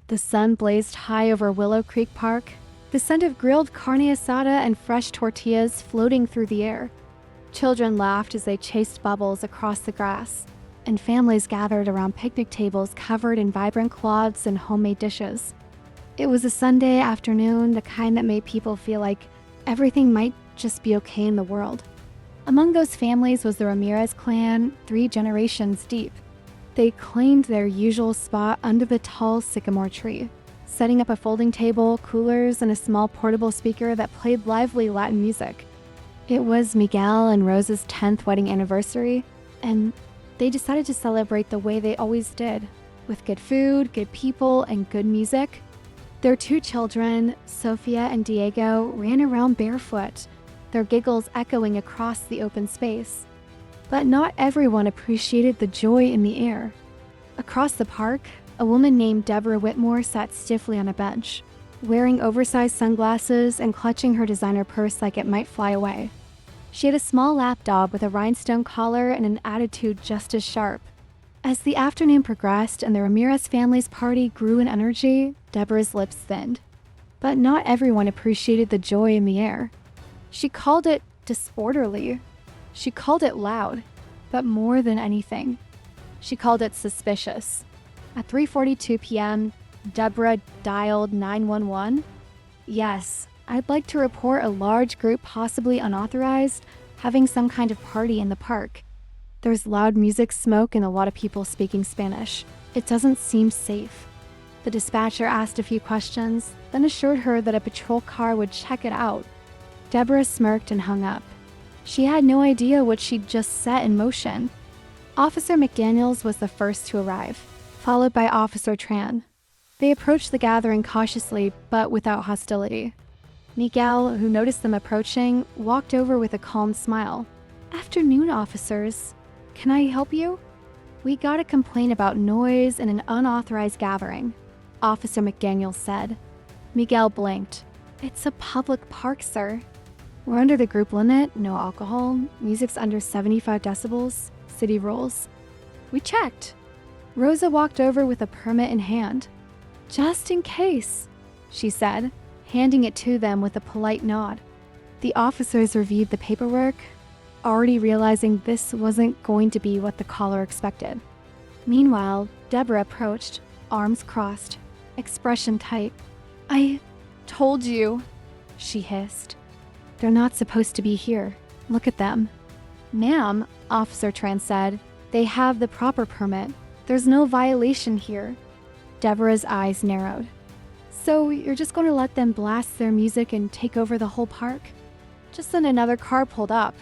The sun blazed high over Willow Creek Park, the scent of grilled carne asada and fresh tortillas floating through the air. Children laughed as they chased bubbles across the grass, and families gathered around picnic tables covered in vibrant cloths and homemade dishes. It was a Sunday afternoon, the kind that made people feel like everything might just be okay in the world. Among those families was the Ramirez clan, 3 generations deep. They claimed their usual spot under the tall sycamore tree, setting up a folding table, coolers, and a small portable speaker that played lively Latin music. It was Miguel and Rosa's 10th wedding anniversary, and they decided to celebrate the way they always did, with good food, good people, and good music. Their 2 children, Sofia and Diego, ran around barefoot, their giggles echoing across the open space. But not everyone appreciated the joy in the air. Across the park, a woman named Deborah Whitmore sat stiffly on a bench, wearing oversized sunglasses and clutching her designer purse like it might fly away. She had a small lapdog with a rhinestone collar and an attitude just as sharp. As the afternoon progressed and the Ramirez family's party grew in energy, Deborah's lips thinned. But not everyone appreciated the joy in the air. She called it disorderly. She called it loud. But more than anything, she called it suspicious. At 3:42 p.m., Deborah dialed 911. "Yes, I'd like to report a large group, possibly unauthorized, having some kind of party in the park. There's loud music, smoke, and a lot of people speaking Spanish. It doesn't seem safe." The dispatcher asked a few questions, then assured her that a patrol car would check it out. Deborah smirked and hung up. She had no idea what she'd just set in motion. Officer McDaniels was the first to arrive, followed by Officer Tran. They approached the gathering cautiously, but without hostility. Miguel, who noticed them approaching, walked over with a calm smile. "Afternoon, officers. Can I help you?" "We got a complaint about noise in an unauthorized gathering," Officer McDaniel said. Miguel blinked. "It's a public park, sir. We're under the group limit, no alcohol, music's under 75 decibels, city rules." "We checked." Rosa walked over with a permit in hand. "Just in case," she said, handing it to them with a polite nod. The officers reviewed the paperwork, already realizing this wasn't going to be what the caller expected. Meanwhile, Deborah approached, arms crossed, expression tight. "I told you," she hissed. "They're not supposed to be here. Look at them." "Ma'am," Officer Tran said, "they have the proper permit. There's no violation here." Deborah's eyes narrowed. "So you're just going to let them blast their music and take over the whole park?" Just then another car pulled up.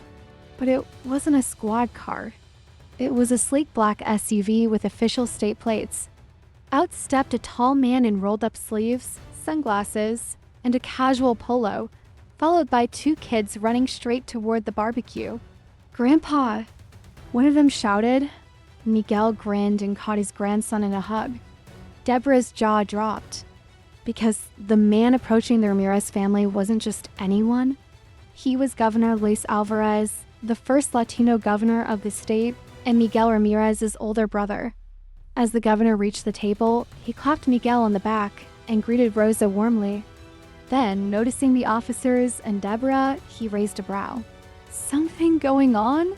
But it wasn't a squad car. It was a sleek black SUV with official state plates. Out stepped a tall man in rolled-up sleeves, sunglasses, and a casual polo, followed by 2 kids running straight toward the barbecue. "Grandpa!" One of them shouted. Miguel grinned and caught his grandson in a hug. Deborah's jaw dropped, because the man approaching the Ramirez family wasn't just anyone. He was Governor Luis Alvarez, the first Latino governor of the state, and Miguel Ramirez's older brother. As the governor reached the table, he clapped Miguel on the back and greeted Rosa warmly. Then, noticing the officers and Deborah, he raised a brow. "Something going on?"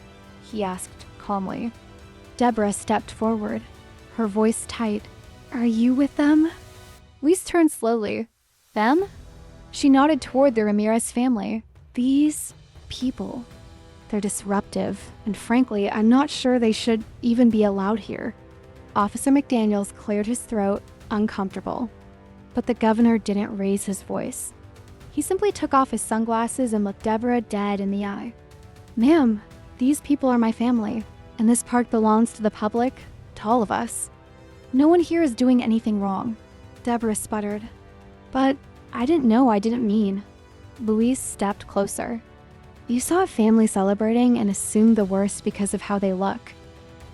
he asked calmly. Deborah stepped forward, her voice tight. "Are you with them?" Luis turned slowly. "Them?" She nodded toward the Ramirez family. "These people. They're disruptive, and frankly, I'm not sure they should even be allowed here." Officer McDaniels cleared his throat, uncomfortable. But the governor didn't raise his voice. He simply took off his sunglasses and looked Deborah dead in the eye. "Ma'am, these people are my family, and this park belongs to the public, to all of us. No one here is doing anything wrong." Deborah sputtered. "But I didn't know, I didn't mean." Luis stepped closer. "You saw a family celebrating and assumed the worst because of how they look.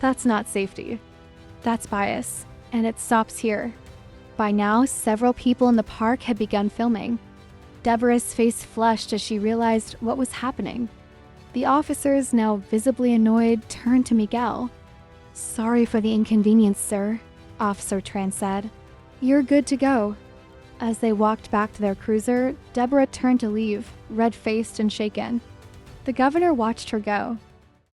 That's not safety. That's bias, and it stops here." By now, several people in the park had begun filming. Deborah's face flushed as she realized what was happening. The officers, now visibly annoyed, turned to Miguel. "Sorry for the inconvenience, sir," Officer Tran said. You're good to go." As they walked back to their cruiser, Deborah turned to leave, red-faced and shaken. The governor watched her go,